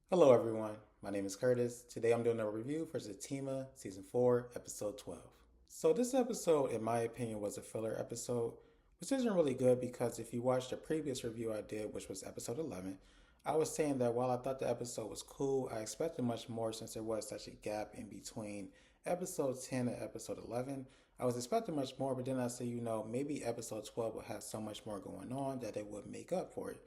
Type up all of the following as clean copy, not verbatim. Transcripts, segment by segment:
Hello, everyone. My name is Curtis. Today I'm doing a review for Zatima Season 4, Episode 12. So, this episode, in my opinion, was a filler episode, which isn't really good because if you watched the previous review I did, which was Episode 11, I was saying that while I thought the episode was cool, I expected much more since there was such a gap in between Episode 10 and Episode 11. I was expecting much more, but then I said, maybe Episode 12 would have so much more going on that it would make up for it.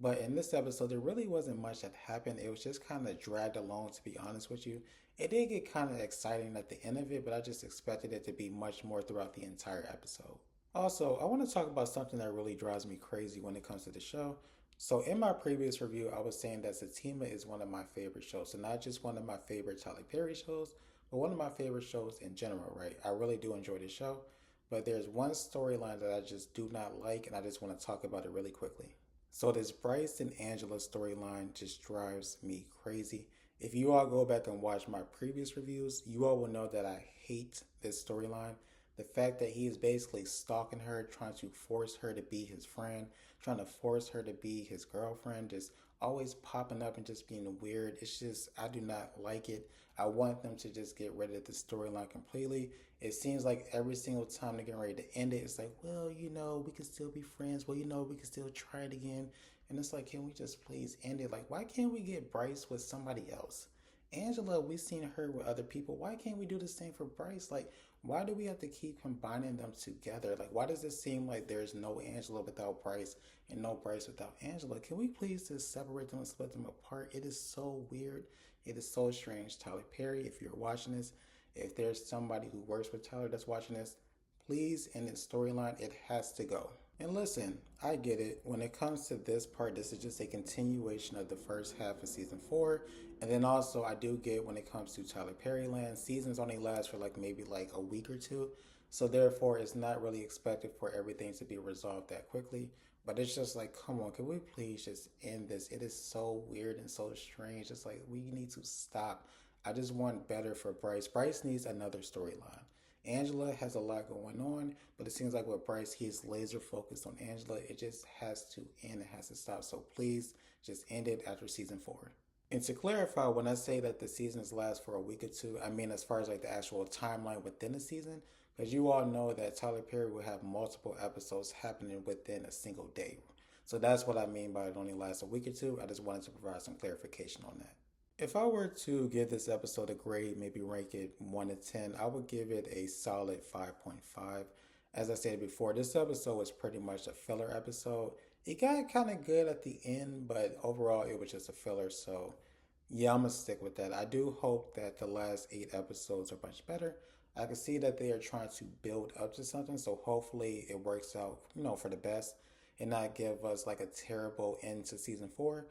But in this episode, there really wasn't much that happened. It was just kind of dragged along, to be honest with you. It did get kind of exciting at the end of it, but I just expected it to be much more throughout the entire episode. Also, I want to talk about something that really drives me crazy when it comes to the show. So, in my previous review, I was saying that Zatima is one of my favorite shows. So, not just one of my favorite Tyler Perry shows, but one of my favorite shows in general, right? I really do enjoy this show. But there's one storyline that I just do not like, and I just want to talk about it really quickly. So this Bryce and Angela storyline just drives me crazy. If you all go back and watch my previous reviews, you all will know that I hate this storyline. The fact that he is basically stalking her, trying to force her to be his friend, trying to force her to be his girlfriend, just always popping up and just being weird. It's just, I do not like it. I want them to just get rid of the storyline completely. It seems like every single time they're getting ready to end it, it's like, well, we can still be friends. Well, we can still try it again. And it's like, can we just please end it? Like, why can't we get Bryce with somebody else? Angela, we've seen her with other people. Why can't we do the same for Bryce? Like, why do we have to keep combining them together? Like, why does it seem like there's no Angela without Bryce and no Bryce without Angela? Can we please just separate them and split them apart? It is so weird. It is so strange. Tyler Perry, if you're watching this, if there's somebody who works with Tyler that's watching this, please, in its storyline, it has to go. And listen, I get it. When it comes to this part, this is just a continuation of the first half of season 4. And then also, I do get when it comes to Tyler Perry land, seasons only last for maybe a week or two. So therefore, it's not really expected for everything to be resolved that quickly. But it's just like, come on, can we please just end this? It is so weird and so strange. It's like, we need to stop. I just want better for Bryce. Bryce needs another storyline. Angela has a lot going on, but it seems like with Bryce, he's laser focused on Angela. It just has to end. It has to stop. So please just end it after season 4. And to clarify, when I say that the seasons last for a week or two, I mean as far as the actual timeline within the season, because you all know that Tyler Perry will have multiple episodes happening within a single day. So that's what I mean by it only lasts a week or two. I just wanted to provide some clarification on that. If I were to give this episode a grade, maybe rank it 1 to 10, I would give it a solid 5.5. As I said before, this episode was pretty much a filler episode. It got kind of good at the end, but overall it was just a filler. So, yeah, I'm going to stick with that. I do hope that the last 8 episodes are much better. I can see that they are trying to build up to something, so hopefully it works out, for the best and not give us a terrible end to season 4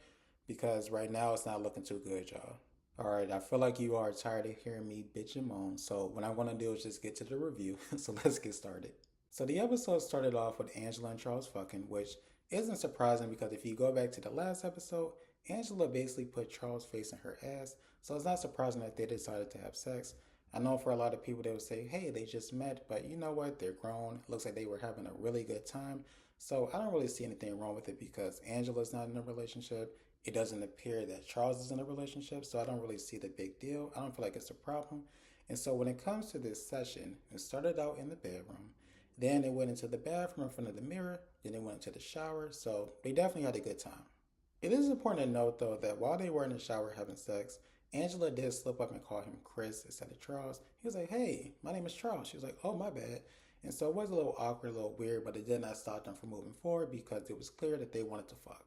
because right now it's not looking too good, y'all. All right, I feel like you are tired of hearing me bitch and moan, so what I want to do is just get to the review. So let's get started. So the episode started off with Angela and Charles fucking, which isn't surprising because if you go back to the last episode, Angela basically put Charles' face in her ass, so it's not surprising that they decided to have sex. I know for a lot of people they would say, hey, they just met, but you know what? They're grown. It looks like they were having a really good time. So I don't really see anything wrong with it because Angela's not in a relationship. It doesn't appear that Charles is in a relationship, so I don't really see the big deal. I don't feel like it's a problem. And so when it comes to this session, it started out in the bedroom. Then they went into the bathroom in front of the mirror. Then they went into the shower. So they definitely had a good time. It is important to note, though, that while they were in the shower having sex, Angela did slip up and call him Chris instead of Charles. He was like, hey, my name is Charles. She was like, oh, my bad. And so it was a little awkward, a little weird, but it did not stop them from moving forward because it was clear that they wanted to fuck.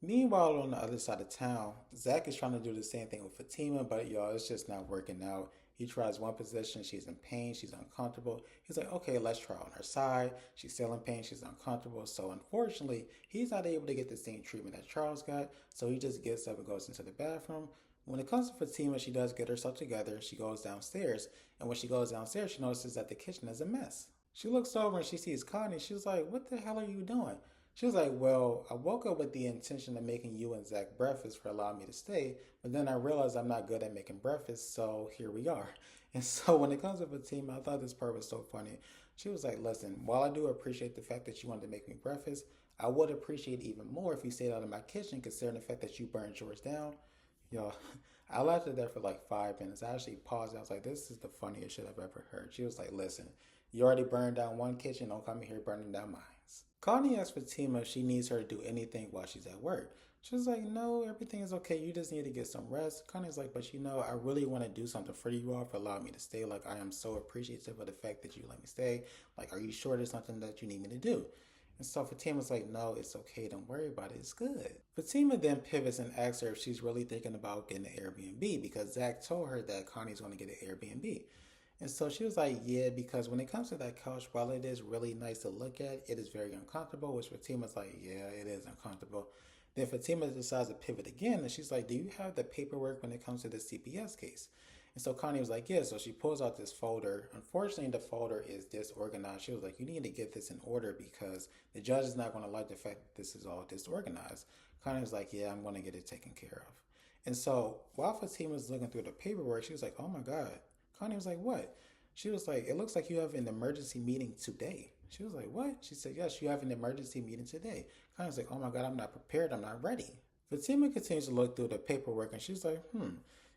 Meanwhile, on the other side of town, Zach is trying to do the same thing with Fatima, but y'all, it's just not working out. He tries one position, she's in pain, she's uncomfortable. He's like, okay, let's try on her side. She's still in pain, she's uncomfortable. So unfortunately, he's not able to get the same treatment that Charles got. So he just gets up and goes into the bathroom. When it comes to Fatima, she does get herself together. She goes downstairs, and when she goes downstairs, she notices that the kitchen is a mess. She looks over and she sees Connie. She's like, what the hell are you doing? She was like, well, I woke up with the intention of making you and Zach breakfast for allowing me to stay, but then I realized I'm not good at making breakfast, so here we are. And so when it comes to Fatima, I thought this part was so funny. She was like, listen, while I do appreciate the fact that you wanted to make me breakfast, I would appreciate even more if you stayed out of my kitchen considering the fact that you burned yours down. Yo, I laughed at that for like 5 minutes. I actually paused. I was like, this is the funniest shit I've ever heard. She was like, listen, you already burned down one kitchen. Don't come in here burning down mine. Connie asked Fatima if she needs her to do anything while she's at work. She was like, no, everything is okay. You just need to get some rest. Connie's like, but I really want to do something for you all for allowing me to stay. Like, I am so appreciative of the fact that you let me stay. Like, are you sure there's something that you need me to do? And so Fatima's like, no, it's okay. Don't worry about it. It's good. Fatima then pivots and asks her if she's really thinking about getting an Airbnb because Zach told her that Connie's going to get an Airbnb. And so she was like, yeah, because when it comes to that couch, while it is really nice to look at, it is very uncomfortable, which Fatima's like, yeah, it is uncomfortable. Then Fatima decides to pivot again, and she's like, do you have the paperwork when it comes to the CPS case? And so Connie was like, yeah. So she pulls out this folder. Unfortunately, the folder is disorganized. She was like, you need to get this in order because the judge is not going to like the fact that this is all disorganized. Connie was like, yeah, I'm going to get it taken care of. And so while Fatima was looking through the paperwork, she was like, oh my God. Connie was like, what? She was like, it looks like you have an emergency meeting today. She was like, what? She said, yes, you have an emergency meeting today. Connie was like, oh my God, I'm not prepared. I'm not ready. Fatima continues to look through the paperwork and she's like,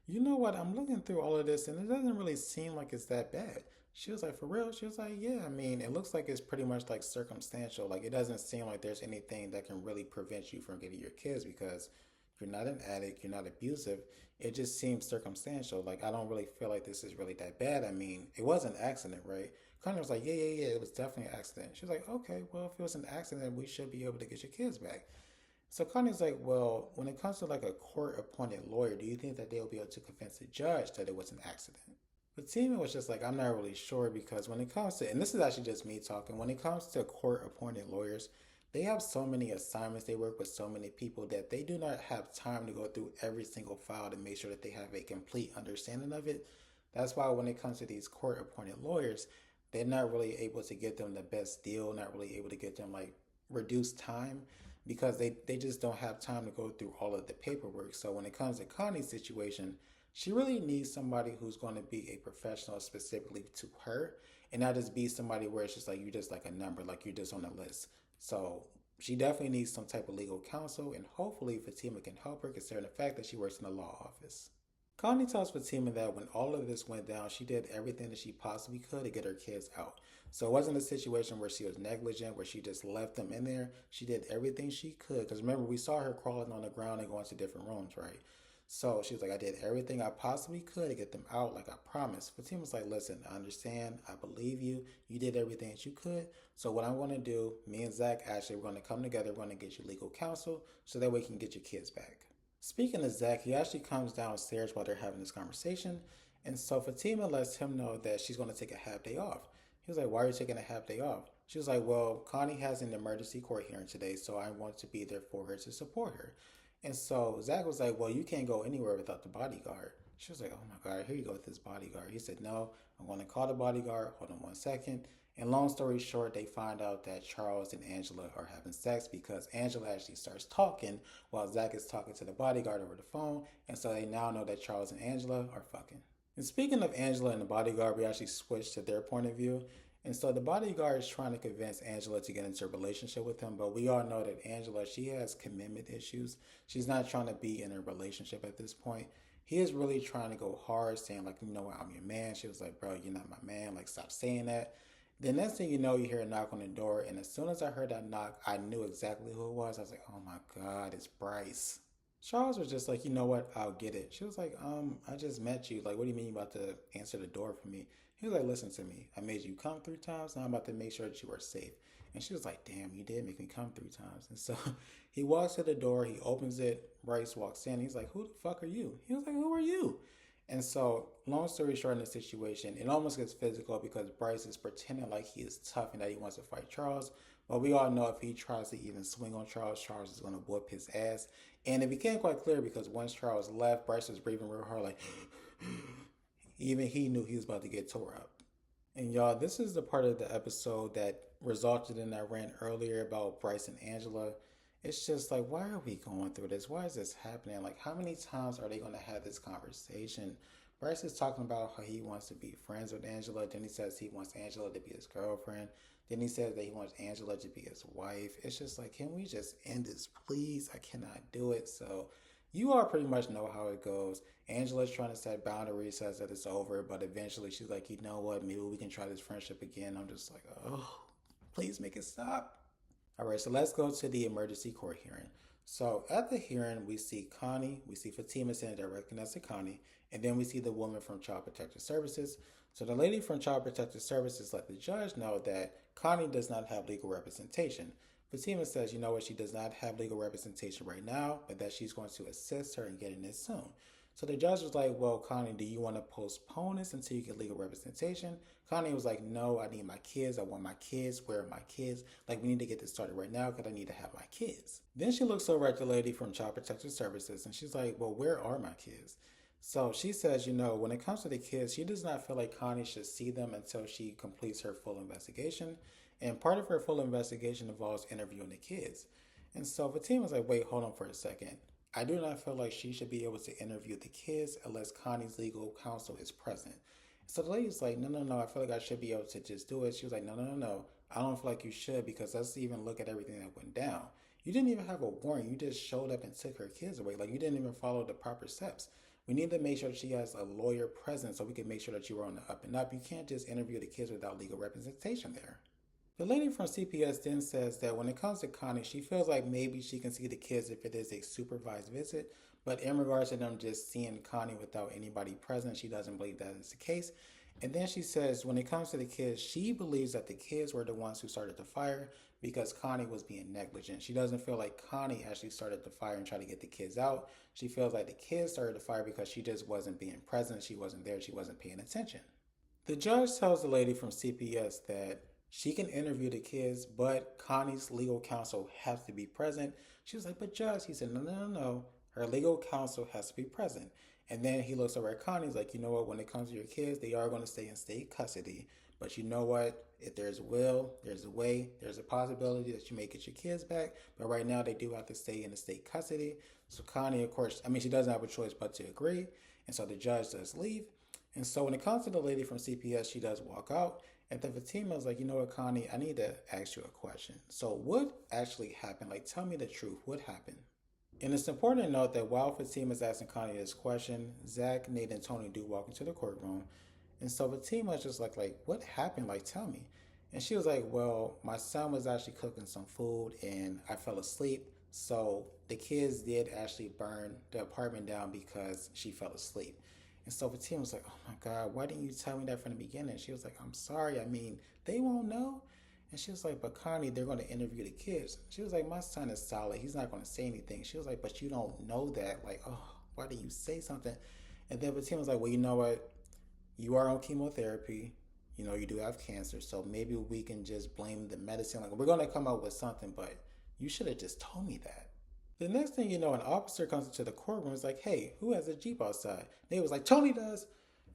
you know what? I'm looking through all of this and it doesn't really seem like it's that bad. She was like, for real? She was like, yeah, I mean, it looks like it's pretty much like circumstantial. Like, it doesn't seem like there's anything that can really prevent you from getting your kids because you're not an addict, you're not abusive. It just seems circumstantial. Like, I don't really feel like this is really that bad. I mean, it was an accident, right? Connie was like, yeah, it was definitely an accident. She was like, okay, well, if it was an accident, we should be able to get your kids back. So Connie's like, well, when it comes to like a court appointed lawyer, do you think that they'll be able to convince the judge that it was an accident? But Tima was just like, I'm not really sure because when it comes to, and this is actually just me talking, when it comes to court appointed lawyers, they have so many assignments, they work with so many people that they do not have time to go through every single file to make sure that they have a complete understanding of it. That's why when it comes to these court appointed lawyers, they're not really able to get them the best deal, not really able to get them like reduced time because they just don't have time to go through all of the paperwork. So when it comes to Connie's situation, she really needs somebody who's going to be a professional specifically to her and not just be somebody where it's just like you're just like a number, like you're just on a list. So she definitely needs some type of legal counsel, and hopefully Fatima can help her considering the fact that she works in the law office. Connie tells Fatima that when all of this went down, she did everything that she possibly could to get her kids out. So it wasn't a situation where she was negligent, where she just left them in there. She did everything she could. Because remember, we saw her crawling on the ground and going to different rooms, right? So she was like, I did everything I possibly could to get them out, like I promised. Fatima was like, listen, I understand. I believe you. You did everything that you could. So what I'm going to do, me and Zach actually, we're going to come together. We're going to get you legal counsel so that we can get your kids back. Speaking of Zach, he actually comes downstairs while they're having this conversation. And so Fatima lets him know that she's going to take a half day off. He was like, why are you taking a half day off? She was like, well, Connie has an emergency court hearing today, so I want to be there for her to support her. And so Zach was like, well, you can't go anywhere without the bodyguard. She was like, oh my God, here you go with this bodyguard. He said, no, I'm going to call the bodyguard. Hold on 1 second. And long story short, they find out that Charles and Angela are having sex because Angela actually starts talking while Zach is talking to the bodyguard over the phone. And so they now know that Charles and Angela are fucking. And speaking of Angela and the bodyguard, we actually switched to their point of view. And so the bodyguard is trying to convince Angela to get into a relationship with him, but we all know that Angela, she has commitment issues. She's not trying to be in a relationship at this point. He is really trying to go hard, saying like, you know what, I'm your man. She was like, bro, you're not my man. Like, stop saying that. The next thing you know, you hear a knock on the door, and as soon as I heard that knock, I knew exactly who it was. I was like, oh my God, it's Bryce. Charles was just like, you know what, I'll get it. She was like, I just met you. Like, what do you mean you about to answer the door for me? He was like, listen to me. I made you come 3 times, and I'm about to make sure that you are safe. And she was like, damn, you did make me come 3 times. And so he walks to the door, he opens it, Bryce walks in, he's like, who the fuck are you? He was like, who are you? And so, long story short in this situation, it almost gets physical because Bryce is pretending like he is tough and that he wants to fight Charles. But we all know if he tries to even swing on Charles, Charles is going to whoop his ass. And it became quite clear because once Charles left, Bryce was breathing real hard, like, even he knew he was about to get tore up. And y'all, this is the part of the episode that resulted in that rant earlier about Bryce and Angela. It's just like, why are we going through this? Why is this happening? Like, how many times are they going to have this conversation? Bryce is talking about how he wants to be friends with Angela. Then he says he wants Angela to be his girlfriend. Then he says that he wants Angela to be his wife. It's just like, can we just end this, please? I cannot do it. So, You all pretty much know how it goes. Angela's trying to set boundaries, says that it's over, but eventually she's like, you know what, maybe we can try this friendship again. I'm just like, oh, please make it stop. All right, so let's go to the emergency court hearing. So at the hearing, we see Connie, we see Fatima saying directly next to Connie, and then we see the woman from Child Protective Services. So the lady from Child Protective Services let the judge know that Connie does not have legal representation. Fatima says, you know what, she does not have legal representation right now, but that she's going to assist her in getting it soon. So the judge was like, well, Connie, do you want to postpone this until you get legal representation? Connie was like, no, I need my kids. I want my kids. Where are my kids? Like, we need to get this started right now because I need to have my kids. Then she looks over at the lady from Child Protective Services and she's like, well, where are my kids? So she says, you know, when it comes to the kids, she does not feel like Connie should see them until she completes her full investigation. And part of her full investigation involves interviewing the kids. And so Fatima's like, wait, hold on for a second. I do not feel like she should be able to interview the kids unless Connie's legal counsel is present. So the lady's like, no, I feel like I should be able to just do it. She was like, no. I don't feel like you should because let's even look at everything that went down. You didn't even have a warrant. You just showed up and took her kids away. Like, you didn't even follow the proper steps. We need to make sure that she has a lawyer present so we can make sure that you are on the up and up. You can't just interview the kids without legal representation there. The lady from CPS then says that when it comes to Connie, she feels like maybe she can see the kids if it is a supervised visit, but in regards to them just seeing Connie without anybody present, she doesn't believe that is the case. And then she says when it comes to the kids, she believes that the kids were the ones who started the fire because Connie was being negligent. She doesn't feel like Connie actually started the fire and tried to get the kids out. She feels like the kids started the fire because she just wasn't being present. She wasn't there. She wasn't paying attention. The judge tells the lady from CPS that she can interview the kids, but Connie's legal counsel has to be present. She was like, but Judge, he said, no. Her legal counsel has to be present. And then he looks over at Connie, he's like, you know what, when it comes to your kids, they are going to stay in state custody. But you know what, if there's a will, there's a way, there's a possibility that you may get your kids back. But right now they do have to stay in the state custody. So Connie, of course, she doesn't have a choice but to agree. And so the judge does leave. And so when it comes to the lady from CPS, she does walk out. And then Fatima was like, you know what, Connie, I need to ask you a question. So what actually happened? Like, tell me the truth. What happened? And it's important to note that while Fatima's asking Connie this question, Zach, Nate, and Tony do walk into the courtroom. And so Fatima's just like, what happened? Like, tell me. And she was like, well, my son was actually cooking some food and I fell asleep. So the kids did actually burn the apartment down because she fell asleep. And so Fatima was like, oh my God, why didn't you tell me that from the beginning? She was like, I'm sorry. They won't know. And she was like, but Connie, they're going to interview the kids. She was like, my son is solid. He's not going to say anything. She was like, but you don't know that. Like, oh, why didn't you say something? And then Fatima was like, well, you know what? You are on chemotherapy. You know, you do have cancer. So maybe we can just blame the medicine. Like, we're going to come up with something, but you should have just told me that. The next thing you know, an officer comes into the courtroom and is like, hey, who has a Jeep outside? Nate was like, Tony does.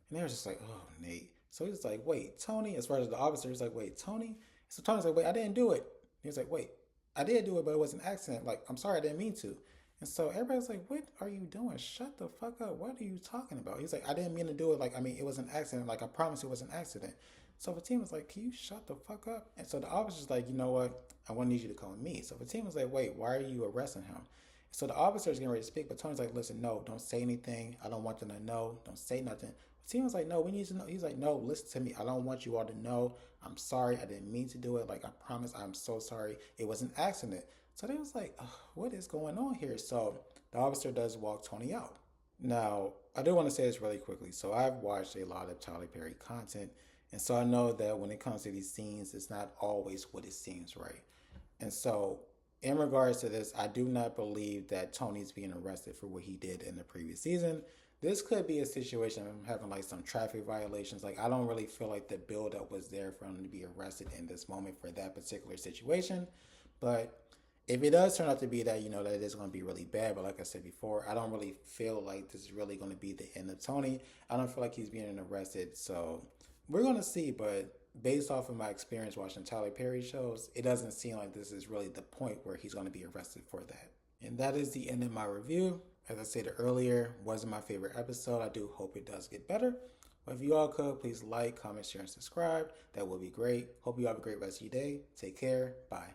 And they were just like, oh, Nate. So he's like, wait, Tony? As far as the officer, he's like, wait, Tony? So Tony's like, wait, I didn't do it. He was like, wait, I did do it, but it was an accident. Like, I'm sorry, I didn't mean to. And so everybody's like, what are you doing? Shut the fuck up. What are you talking about? He's like, I didn't mean to do it. Like, it was an accident. Like, I promise it was an accident. So Fatima's like, can you shut the fuck up? And so the officer's like, you know what? I want to need you to call me. So Fatima's like, wait, why are you arresting him? So the officer's getting ready to speak, but Tony's like, listen, no, don't say anything. I don't want them to know. Don't say nothing. Fatima's like, no, we need to know. He's like, no, listen to me. I don't want you all to know. I'm sorry. I didn't mean to do it. Like, I promise. I'm so sorry. It was an accident. So they was like, what is going on here? So the officer does walk Tony out. Now, I do want to say this really quickly. So I've watched a lot of Tyler Perry content. And so I know that when it comes to these scenes, it's not always what it seems, right? And so in regards to this, I do not believe that Tony's being arrested for what he did in the previous season. This could be a situation of him having like some traffic violations. Like, I don't really feel like the buildup was there for him to be arrested in this moment for that particular situation. But if it does turn out to be that, that it is going to be really bad, but like I said before, I don't really feel like this is really going to be the end of Tony. I don't feel like he's being arrested. So we're going to see, but based off of my experience watching Tyler Perry shows, it doesn't seem like this is really the point where he's going to be arrested for that. And that is the end of my review. As I said earlier, wasn't my favorite episode. I do hope it does get better. But if you all could, please like, comment, share, and subscribe. That would be great. Hope you have a great rest of your day. Take care. Bye.